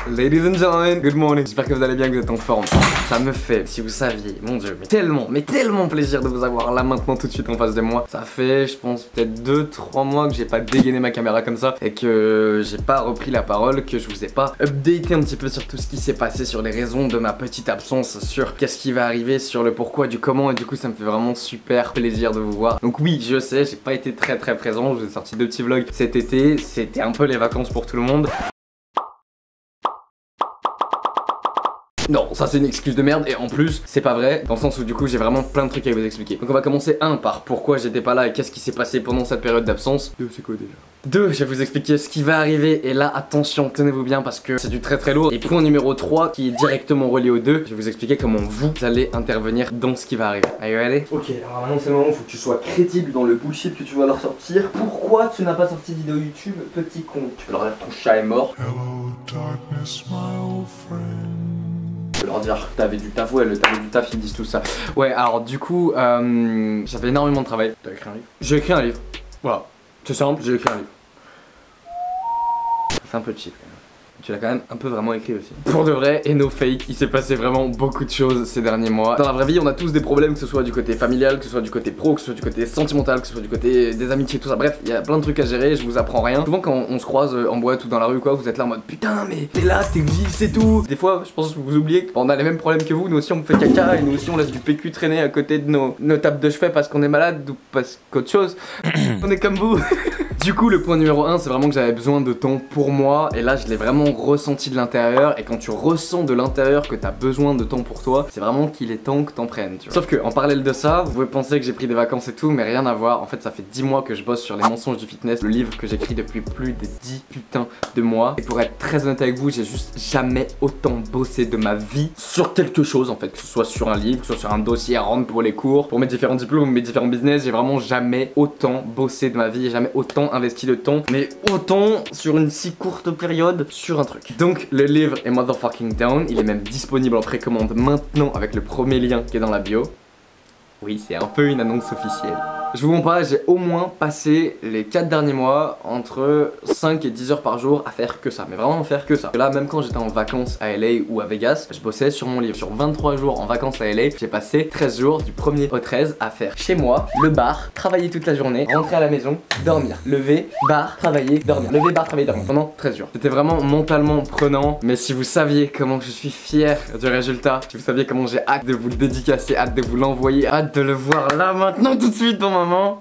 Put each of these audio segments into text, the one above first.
Ladies and gentlemen, good morning. J'espère que vous allez bien, que vous êtes en forme. Ça me fait, si vous saviez, mon dieu, mais tellement plaisir de vous avoir là maintenant tout de suite en face de moi. Ça fait, je pense, peut-être 2-3 mois que j'ai pas dégainé ma caméra comme ça et que j'ai pas repris la parole, que je vous ai pas updaté un petit peu sur tout ce qui s'est passé, sur les raisons de ma petite absence, sur qu'est-ce qui va arriver, sur le pourquoi, du comment, et du coup ça me fait vraiment super plaisir de vous voir. Donc oui, je sais, j'ai pas été très présent, je vous ai sorti 2 petits vlogs cet été, c'était un peu les vacances pour tout le monde. Non, ça c'est une excuse de merde et en plus c'est pas vrai dans le sens où du coup j'ai vraiment plein de trucs à vous expliquer. Donc on va commencer par pourquoi j'étais pas là et qu'est-ce qui s'est passé pendant cette période d'absence. 2 c'est quoi déjà? 2, je vais vous expliquer ce qui va arriver et là attention, tenez-vous bien parce que c'est du très lourd. Et point numéro 3 qui est directement relié aux 2, je vais vous expliquer comment vous allez intervenir dans ce qui va arriver. Are you ready? Ok, alors maintenant c'est le moment où il faut que tu sois crédible dans le bullshit que tu vas leur sortir. Pourquoi tu n'as pas sorti de vidéo YouTube, petit con? Tu peux leur dire ton chat est mort. Hello, darkness, my old friend. Je peux leur dire que t'avais du taf, ouais, le t'avais du taf, ils disent tout ça. Ouais, alors du coup, j'avais énormément de travail. T'as écrit un livre? J'ai écrit un livre. Voilà, c'est simple, j'ai écrit un livre. C'est un peu cheap quand même. Tu l'as quand même un peu vraiment écrit aussi. Pour de vrai et no fake, il s'est passé vraiment beaucoup de choses ces derniers mois. Dans la vraie vie, on a tous des problèmes, que ce soit du côté familial, que ce soit du côté pro, que ce soit du côté sentimental, que ce soit du côté des amitiés, tout ça. Bref, il y a plein de trucs à gérer, je vous apprends rien. Souvent quand on se croise en boîte ou dans la rue ou quoi, vous êtes là en mode putain mais t'es là, t'existes, c'est tout. Des fois, je pense que vous oubliez qu'on a les mêmes problèmes que vous, nous aussi on fait caca et nous aussi on laisse du PQ traîner à côté de nos tables de chevet parce qu'on est malade ou parce qu'autre chose. On est comme vous. Du coup, le point numéro 1, c'est vraiment que j'avais besoin de temps pour moi et là je l'ai vraiment ressenti de l'intérieur et quand tu ressens de l'intérieur que t'as besoin de temps pour toi, c'est vraiment qu'il est temps que t'en prennes, tu vois. Sauf que en parallèle de ça, vous pouvez penser que j'ai pris des vacances et tout, mais rien à voir. En fait, ça fait 10 mois que je bosse sur les mensonges du fitness, le livre que j'écris depuis plus de 10 putains de mois. Et pour être très honnête avec vous, j'ai juste jamais autant bossé de ma vie sur quelque chose en fait, que ce soit sur un livre, que ce soit sur un dossier à rendre pour les cours, pour mes différents diplômes, mes différents business. J'ai vraiment jamais autant bossé de ma vie, j'ai jamais autant investi de temps, mais autant sur une si courte période sur un truc. Donc le livre est motherfucking down, il est même disponible en précommande maintenant avec le premier lien qui est dans la bio. Oui, c'est un peu une annonce officielle. Je vous mens pas, j'ai au moins passé les 4 derniers mois entre 5 et 10 heures par jour à faire que ça, mais vraiment faire que ça. Là, même quand j'étais en vacances à LA ou à Vegas, je bossais sur mon livre. Sur 23 jours en vacances à LA, j'ai passé 13 jours du 1er au 13 à faire chez moi, le bar, travailler toute la journée, rentrer à la maison, dormir, lever, bar, travailler, dormir, lever, bar, travailler, dormir pendant 13 jours. C'était vraiment mentalement prenant, mais si vous saviez comment je suis fier du résultat, si vous saviez comment j'ai hâte de vous le dédicacer, hâte de vous l'envoyer, hâte de le voir là maintenant tout de suite dans ma main.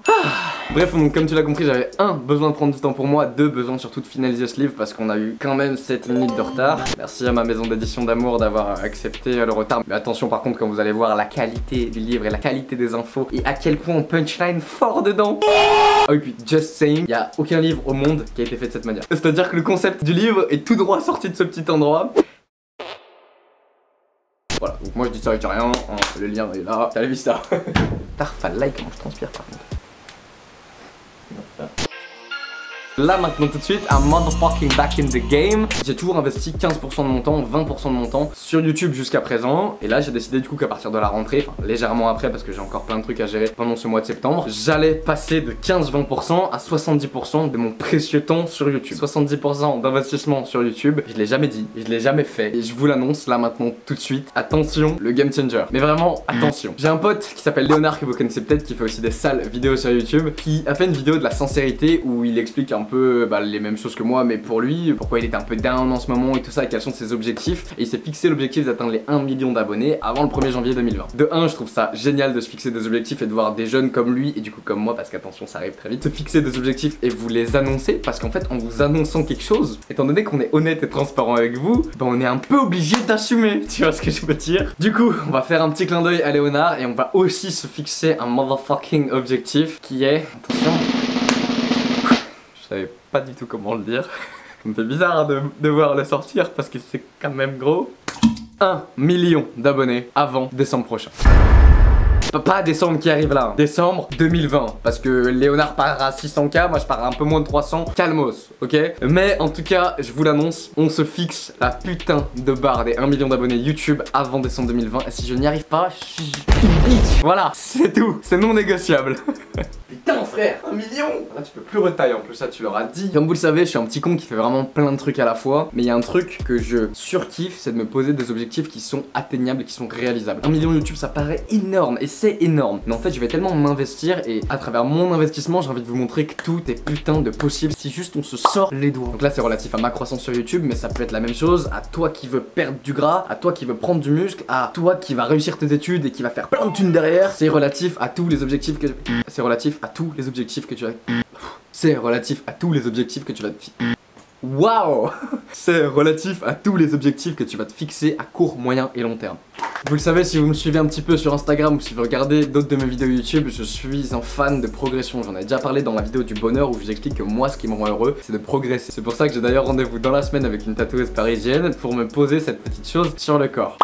Bref, donc comme tu l'as compris, j'avais 1 besoin de prendre du temps pour moi, 2 besoin surtout de finaliser ce livre parce qu'on a eu quand même 7 minutes de retard. Merci à ma maison d'édition d'amour d'avoir accepté le retard. Mais attention par contre quand vous allez voir la qualité du livre et la qualité des infos et à quel point on punchline fort dedans. Ah oui, puis just saying, il n'y a aucun livre au monde qui a été fait de cette manière. C'est-à-dire que le concept du livre est tout droit sorti de ce petit endroit. Voilà, donc moi je dis ça avec rien, hein, le lien est là, salut vista. Tarfa like comment je transpire par contre. Là maintenant tout de suite, I'm motherfucking back in the game. J'ai toujours investi 15% de mon temps, 20% de mon temps sur YouTube jusqu'à présent. Et là j'ai décidé du coup qu'à partir de la rentrée, enfin légèrement après parce que j'ai encore plein de trucs à gérer pendant ce mois de septembre, j'allais passer de 15-20% à 70% de mon précieux temps sur YouTube. 70% d'investissement sur YouTube, je l'ai jamais dit, je l'ai jamais fait. Et je vous l'annonce là maintenant tout de suite, attention, le game changer. Mais vraiment, attention. J'ai un pote qui s'appelle Léonard que vous connaissez peut-être, qui fait aussi des sales vidéos sur YouTube, qui a fait une vidéo de la sincérité où il explique un peu les mêmes choses que moi mais pour lui, pourquoi il était un peu down en ce moment et tout ça, et quels sont ses objectifs. Et il s'est fixé l'objectif d'atteindre les 1 million d'abonnés avant le 1er janvier 2020. De 1, je trouve ça génial de se fixer des objectifs et de voir des jeunes comme lui et du coup comme moi, parce qu'attention ça arrive très vite, se fixer des objectifs et vous les annoncer, parce qu'en fait en vous annonçant quelque chose, étant donné qu'on est honnête et transparent avec vous, on est un peu obligé d'assumer, tu vois ce que je veux dire. Du coup on va faire un petit clin d'œil à Léonard et on va aussi se fixer un motherfucking objectif qui est, attention, je savais pas du tout comment le dire. Ça me fait bizarre de devoir le sortir parce que c'est quand même gros. 1 million d'abonnés avant décembre prochain. Pas décembre qui arrive là, décembre 2020. Parce que Léonard part à 600K, moi je pars à un peu moins de 300. Calmos, ok? Mais en tout cas, je vous l'annonce, on se fixe la putain de barre des 1 million d'abonnés YouTube avant décembre 2020. Et si je n'y arrive pas, je suis une bitch. Voilà, c'est tout, c'est non négociable. Putain, ça frère, 1 million. Là tu peux plus retailler, en plus ça tu leur as dit. Comme vous le savez, je suis un petit con qui fait vraiment plein de trucs à la fois. Mais il y a un truc que je surkiffe, c'est de me poser des objectifs qui sont atteignables et qui sont réalisables. 1 million YouTube ça paraît énorme et c'est énorme. Mais en fait je vais tellement m'investir et à travers mon investissement j'ai envie de vous montrer que tout est putain de possible si juste on se sort les doigts. Donc là c'est relatif à ma croissance sur YouTube, mais ça peut être la même chose à toi qui veux perdre du gras, à toi qui veux prendre du muscle, à toi qui va réussir tes études et qui va faire plein de thunes derrière. C'est relatif à tous les objectifs que c'est relatif à tous les objectifs que tu vas c'est relatif à tous les objectifs que tu vas te Waouh. C'est relatif à tous les objectifs que tu vas te fixer à court, moyen et long terme. Vous le savez, si vous me suivez un petit peu sur Instagram ou si vous regardez d'autres de mes vidéos YouTube, je suis un fan de progression. J'en ai déjà parlé dans la vidéo du bonheur où je vous explique que moi ce qui me rend heureux c'est de progresser. C'est pour ça que j'ai d'ailleurs rendez-vous dans la semaine avec une tatoueuse parisienne pour me poser cette petite chose sur le corps.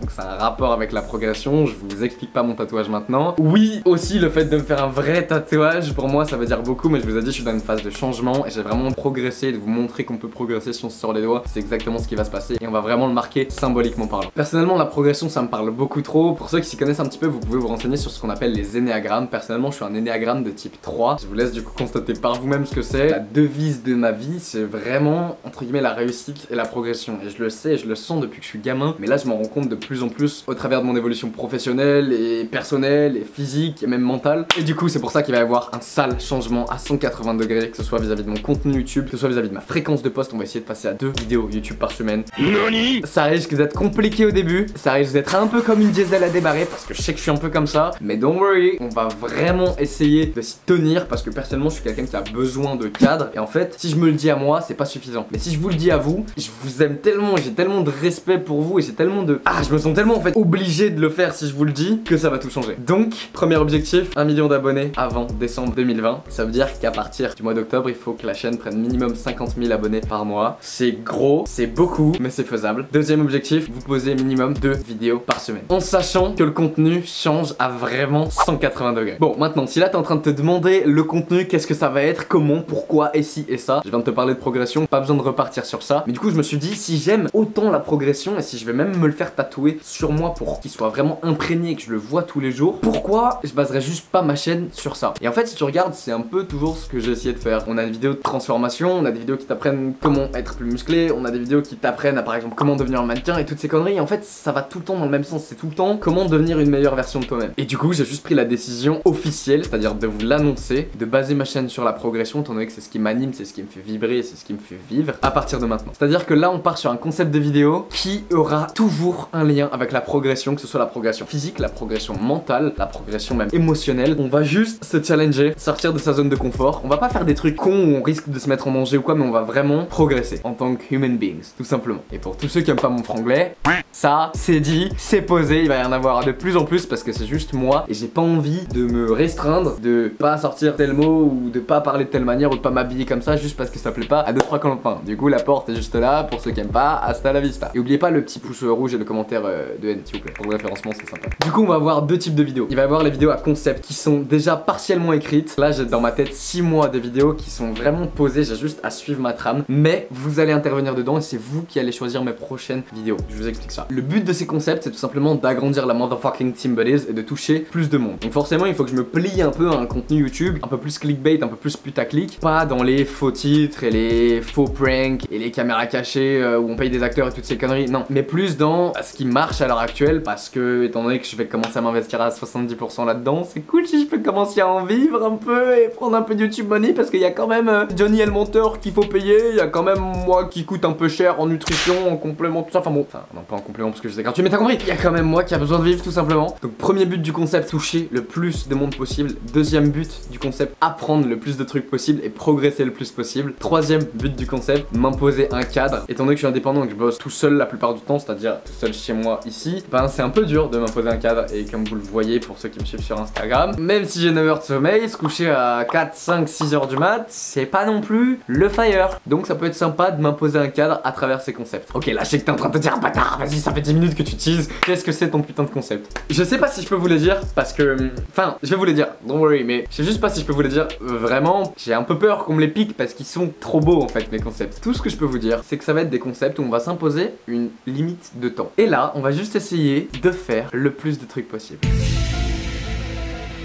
Donc c'est un rapport avec la progression, je vous explique pas mon tatouage maintenant. Oui, aussi le fait de me faire un vrai tatouage, pour moi ça veut dire beaucoup, mais je vous ai dit je suis dans une phase de changement et j'ai vraiment progressé, de vous montrer qu'on peut progresser si on se sort les doigts, c'est exactement ce qui va se passer et on va vraiment le marquer symboliquement parlant. Personnellement la progression ça me parle beaucoup trop, pour ceux qui s'y connaissent un petit peu vous pouvez vous renseigner sur ce qu'on appelle les énéagrammes. Personnellement je suis un énéagramme de type 3, je vous laisse du coup constater par vous-même ce que c'est. La devise de ma vie c'est vraiment entre guillemets la réussite et la progression et je le sais et je le sens depuis que je suis gamin, mais là je m'en rends compte de plus en plus au travers de mon évolution professionnelle et personnelle et physique et même mentale. Et du coup c'est pour ça qu'il va y avoir un sale changement à 180 degrés, que ce soit vis-à-vis de mon contenu YouTube, que ce soit vis-à-vis de ma fréquence de poste. On va essayer de passer à 2 vidéos YouTube par semaine. Noni. Ça risque d'être compliqué au début, ça risque d'être un peu comme une diesel à débarrer parce que je sais que je suis un peu comme ça, mais don't worry, on va vraiment essayer de s'y tenir parce que personnellement je suis quelqu'un qui a besoin de cadre et en fait si je me le dis à moi c'est pas suffisant, mais si je vous le dis à vous, je vous aime tellement, j'ai tellement de respect pour vous et j'ai tellement de... je me sens tellement en fait obligé de le faire si je vous le dis que ça va tout changer. Donc premier objectif, 1 million d'abonnés avant décembre 2020. Ça veut dire qu'à partir du mois d'octobre il faut que la chaîne prenne minimum 50 000 abonnés par mois. C'est gros, c'est beaucoup, mais c'est faisable. Deuxième objectif, vous posez minimum 2 vidéos par semaine, en sachant que le contenu change à vraiment 180 degrés. Bon maintenant si là t'es en train de te demander le contenu, qu'est-ce que ça va être, comment, pourquoi et si et ça, je viens de te parler de progression, pas besoin de repartir sur ça, mais du coup je me suis dit si j'aime autant la progression et si je vais même me le faire tatouer sur moi pour qu'il soit vraiment imprégné et que je le vois tous les jours, pourquoi je baserais juste pas ma chaîne sur ça? Et en fait si tu regardes c'est un peu toujours ce que j'ai essayé de faire. On a des vidéos de transformation, on a des vidéos qui t'apprennent comment être plus musclé, on a des vidéos qui t'apprennent à par exemple comment devenir un mannequin et toutes ces conneries. Et en fait ça va tout le temps dans le même sens, c'est tout le temps comment devenir une meilleure version de toi-même. Et du coup j'ai juste pris la décision officielle, c'est-à-dire de vous l'annoncer, de baser ma chaîne sur la progression étant donné que c'est ce qui m'anime, c'est ce qui me fait vibrer, c'est ce qui me fait vivre à partir de maintenant. C'est-à-dire que là on part sur un concept de vidéo qui aura toujours un lien avec la progression, que ce soit la progression physique, la progression mentale, la progression même émotionnelle. On va juste se challenger, sortir de sa zone de confort. On va pas faire des trucs cons où on risque de se mettre en danger ou quoi, mais on va vraiment progresser en tant que human beings, tout simplement. Et pour tous ceux qui aiment pas mon franglais, ça c'est dit, c'est posé, il va y en avoir de plus en plus parce que c'est juste moi et j'ai pas envie de me restreindre, de pas sortir tel mot ou de pas parler de telle manière ou de pas m'habiller comme ça juste parce que ça plaît pas à 2-3 copains. Du coup la porte est juste là pour ceux qui aiment pas, hasta la vista. Et oubliez pas le petit pouce rouge et le commentaire de haine s'il vous plaît, pour le référencement c'est sympa. Du coup on va avoir 2 types de vidéos. Il va y avoir les vidéos à concept qui sont déjà partiellement écrites. Là j'ai dans ma tête 6 mois de vidéos qui sont vraiment posées, j'ai juste à suivre ma trame, mais vous allez intervenir dedans et c'est vous qui allez choisir mes prochaines vidéos. Je vous explique ça. Le but de ces concepts c'est tout simplement d'agrandir la motherfucking team buddies et de toucher plus de monde. Donc forcément il faut que je me plie un peu à un contenu YouTube un peu plus clickbait, un peu plus putaclic, pas dans les faux titres et les faux pranks et les caméras cachées où on paye des acteurs et toutes ces conneries, non, mais plus dans ce qui marche à l'heure actuelle parce que étant donné que je vais commencer à m'investir à 70% là-dedans, c'est cool si je peux commencer à en vivre un peu et prendre un peu de YouTube money parce qu'il y a quand même Johnny el monteur qu'il faut payer, il y a quand même moi qui coûte un peu cher en nutrition, en complément, tout ça, enfin bon, non pas en complément parce que je sais gratuit mais t'as compris, il y a quand même moi qui a besoin de vivre tout simplement. Donc premier but du concept, toucher le plus de monde possible. Deuxième but du concept, apprendre le plus de trucs possible et progresser le plus possible. Troisième but du concept, m'imposer un cadre. Étant donné que je suis indépendant et que je bosse tout seul la plupart du temps, c'est-à-dire tout seul chez moi ici, ben c'est un peu dur de m'imposer un cadre et comme vous le voyez pour ceux qui me suivent sur Instagram, même si j'ai 9 heures de sommeil, se coucher à 4, 5, 6 heures du mat, c'est pas non plus le fire. Donc ça peut être sympa de m'imposer un cadre à travers ces concepts. Ok là je sais que t'es en train de te dire bâtard, vas-y ça fait 10 minutes que tu teases, qu'est-ce que c'est ton putain de concept? Je sais pas si je peux vous le dire parce que, enfin je vais vous les dire, don't worry, mais je sais juste pas si je peux vous les dire vraiment, j'ai un peu peur qu'on me les pique parce qu'ils sont trop beaux en fait mes concepts. Tout ce que je peux vous dire c'est que ça va être des concepts où on va s'imposer une limite de temps. Et là on va juste essayer de faire le plus de trucs possible.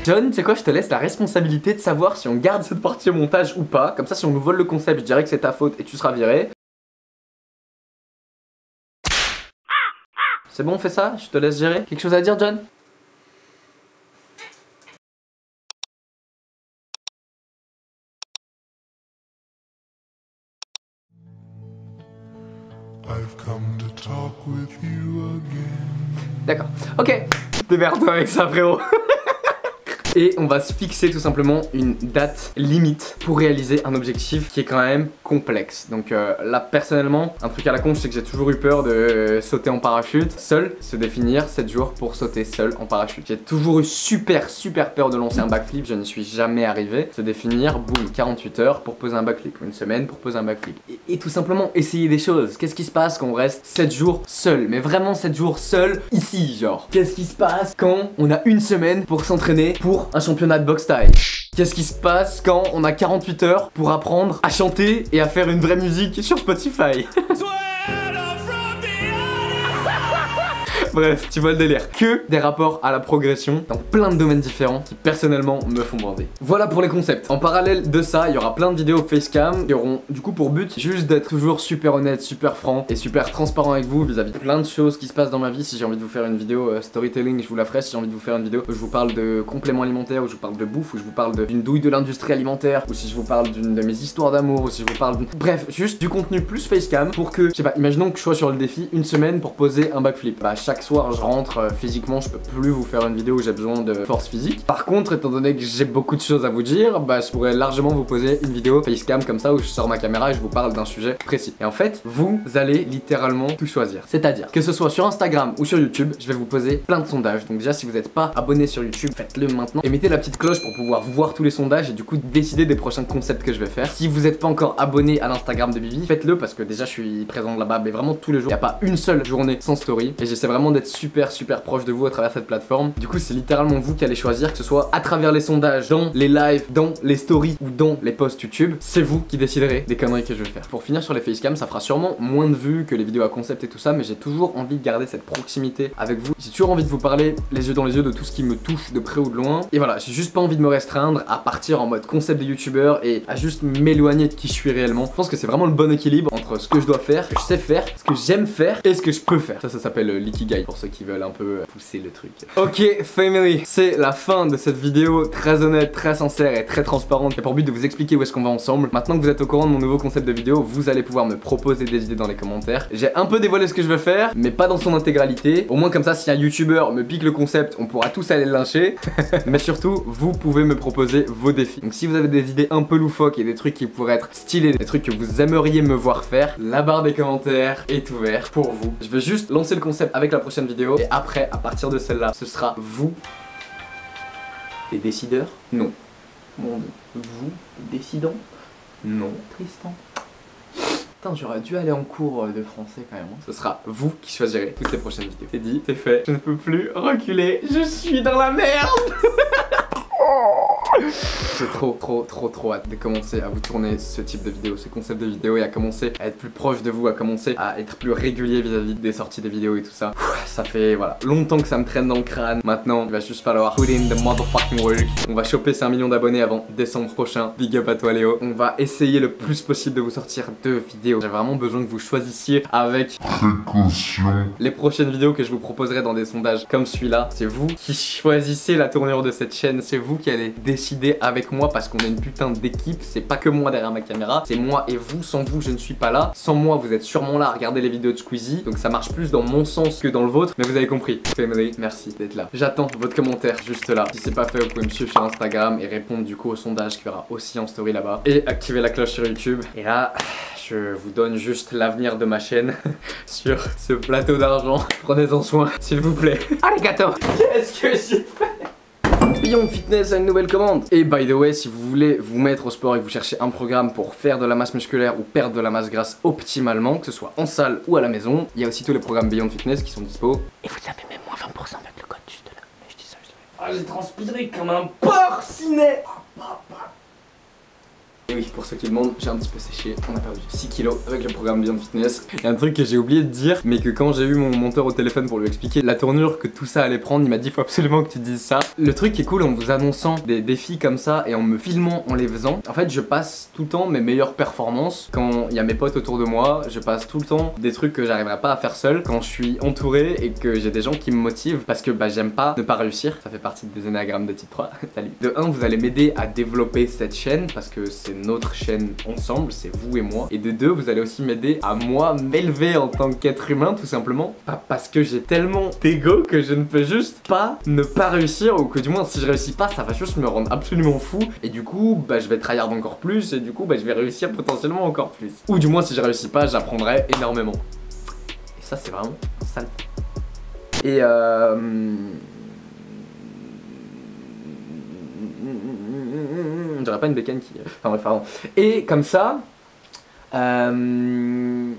John, tu sais quoi, je te laisse la responsabilité de savoir si on garde cette partie au montage ou pas. Comme ça, si on nous vole le concept, je dirais que c'est ta faute et tu seras viré. C'est bon, on fait ça? Je te laisse gérer. Quelque chose à dire, John? D'accord. Ok. Démerde-toi avec ça, frérot. Et on va se fixer tout simplement une date limite pour réaliser un objectif qui est quand même complexe. Donc là personnellement, un truc à la con, c'est que j'ai toujours eu peur de sauter en parachute seul, se définir 7 jours pour sauter seul en parachute. J'ai toujours eu super peur de lancer un backflip, je n'y suis jamais arrivé. Se définir, boum, 48 heures pour poser un backflip, une semaine pour poser un backflip. Et tout simplement essayer des choses. Qu'est-ce qui se passe quand on reste 7 jours seul? Mais vraiment 7 jours seul, ici genre. Qu'est-ce qui se passe quand on a une semaine pour s'entraîner pour un championnat de boxe thaï? Qu'est-ce qui se passe quand on a 48 heures pour apprendre à chanter et à faire une vraie musique sur Spotify? Bref, tu vois le délire. Que des rapports à la progression dans plein de domaines différents qui personnellement me font bander. Voilà pour les concepts. En parallèle de ça, il y aura plein de vidéos facecam qui auront du coup pour but juste d'être toujours super honnête, super franc et super transparent avec vous vis-à-vis de plein de choses qui se passent dans ma vie. Si j'ai envie de vous faire une vidéo storytelling, je vous la ferai. Si j'ai envie de vous faire une vidéo où je vous parle de compléments alimentaires, où je vous parle de bouffe, où je vous parle d'une douille de l'industrie alimentaire, ou si je vous parle d'une de mes histoires d'amour, ou si je vous parle bref, juste du contenu plus facecam pour que, je sais pas, imaginons que je sois sur le défi une semaine pour poser un backflip. Bah chaque soir je rentre physiquement, je peux plus vous faire une vidéo où j'ai besoin de force physique. Par contre, étant donné que j'ai beaucoup de choses à vous dire, bah je pourrais largement vous poser une vidéo facecam comme ça où je sors ma caméra et je vous parle d'un sujet précis. Et en fait, vous allez littéralement tout choisir. C'est-à-dire que ce soit sur Instagram ou sur YouTube, je vais vous poser plein de sondages. Donc déjà, si vous n'êtes pas abonné sur YouTube, faites-le maintenant et mettez la petite cloche pour pouvoir voir tous les sondages et du coup décider des prochains concepts que je vais faire. Si vous n'êtes pas encore abonné à l'Instagram de Bibi, faites-le parce que déjà je suis présent là-bas mais vraiment tous les jours. Il n'y a pas une seule journée sans story et j'essaie vraiment d'être super proche de vous à travers cette plateforme. Du coup, c'est littéralement vous qui allez choisir, que ce soit à travers les sondages, dans les lives, dans les stories ou dans les posts YouTube. C'est vous qui déciderez des conneries que je vais faire. Pour finir sur les facecam, ça fera sûrement moins de vues que les vidéos à concept et tout ça, mais j'ai toujours envie de garder cette proximité avec vous. J'ai toujours envie de vous parler les yeux dans les yeux de tout ce qui me touche de près ou de loin. Et voilà, j'ai juste pas envie de me restreindre à partir en mode concept des youtubeurs et à juste m'éloigner de qui je suis réellement. Je pense que c'est vraiment le bon équilibre entre ce que je dois faire, ce que je sais faire, ce que j'aime faire et ce que je peux faire. Ça s'appelle l'ikigai pour ceux qui veulent un peu pousser le truc. Ok family, c'est la fin de cette vidéo très honnête, très sincère et très transparente qui a pour but de vous expliquer où est-ce qu'on va ensemble. Maintenant que vous êtes au courant de mon nouveau concept de vidéo, vous allez pouvoir me proposer des idées dans les commentaires. J'ai un peu dévoilé ce que je veux faire, mais pas dans son intégralité. Au moins comme ça, si un youtubeur me pique le concept, on pourra tous aller le lyncher. Mais surtout, vous pouvez me proposer vos défis. Donc si vous avez des idées un peu loufoques et des trucs qui pourraient être stylés, des trucs que vous aimeriez me voir faire, la barre des commentaires est ouverte pour vous. Je vais juste lancer le concept avec la prochaine vidéo et après, à partir de celle-là, ce sera vous les décideurs? Non. Mon Dieu. Vous les décidants? Non. Tristan. Putain, j'aurais dû aller en cours de français quand même. Ce sera vous qui choisirez toutes les prochaines vidéos. C'est dit, c'est fait. Je ne peux plus reculer. Je suis dans la merde. J'ai trop hâte de commencer à vous tourner ce type de vidéo, ce concept de vidéo et à commencer à être plus proche de vous, à commencer à être plus régulier vis-à-vis des sorties des vidéos et tout ça. Ça fait voilà longtemps que ça me traîne dans le crâne. Maintenant, il va juste falloir put in the motherfucking work. On va choper 5 millions d'abonnés avant décembre prochain. Big up à toi Léo. On va essayer le plus possible de vous sortir 2 vidéos. J'ai vraiment besoin que vous choisissiez avec précaution les prochaines vidéos que je vous proposerai dans des sondages comme celui-là. C'est vous qui choisissez la tournure de cette chaîne, c'est vous qui allez décider avec moi parce qu'on a une putain d'équipe. C'est pas que moi derrière ma caméra, c'est moi et vous. Sans vous, je ne suis pas là. Sans moi, vous êtes sûrement là à regarder les vidéos de Squeezie. Donc ça marche plus dans mon sens que dans le vôtre. Mais vous avez compris. Family, merci d'être là. J'attends votre commentaire juste là. Si c'est pas fait, vous pouvez me suivre sur Instagram et répondre du coup au sondage qui verra aussi en story là-bas. Et activer la cloche sur YouTube. Et là, je vous donne juste l'avenir de ma chaîne sur ce plateau d'argent. Prenez-en soin, s'il vous plaît. Allez, gâteau. Qu'est-ce que j'ai fait? Beyond Fitness a une nouvelle commande. Et by the way, si vous voulez vous mettre au sport et que vous cherchez un programme pour faire de la masse musculaire ou perdre de la masse grasse optimalement, que ce soit en salle ou à la maison, il y a aussi tous les programmes Beyond Fitness qui sont dispo. Et vous avez même moins 20% avec le code juste là. Je dis ça, je dis. Ah, j'ai transpiré comme un porcinet. Et oui, oui, pour ceux qui demandent, j'ai un petit peu séché, on a perdu 6 kilos avec le programme Beyond Fitness. Il y a un truc que j'ai oublié de dire, mais que quand j'ai eu mon monteur au téléphone pour lui expliquer la tournure que tout ça allait prendre, il m'a dit faut absolument que tu dises ça. Le truc qui est cool en vous annonçant des défis comme ça et en me filmant en les faisant, en fait je passe tout le temps mes meilleures performances quand il y a mes potes autour de moi, je passe tout le temps des trucs que j'arriverai pas à faire seul quand je suis entouré et que j'ai des gens qui me motivent parce que bah j'aime pas ne pas réussir, ça fait partie des énagrammes de type 3. Salut. De 1, vous allez m'aider à développer cette chaîne parce que c'est notre chaîne ensemble, c'est vous et moi. Et de 2, vous allez aussi m'aider à moi m'élever en tant qu'être humain tout simplement, pas parce que j'ai tellement d'ego que je ne peux juste pas ne pas réussir, ou que du moins si je réussis pas ça va juste me rendre absolument fou et du coup bah je vais tryhard encore plus et du coup bah je vais réussir potentiellement encore plus. Ou du moins si je réussis pas j'apprendrai énormément. Et ça c'est vraiment sale. Et j'aurais pas une bécane qui... Enfin bref, pardon. Et comme ça...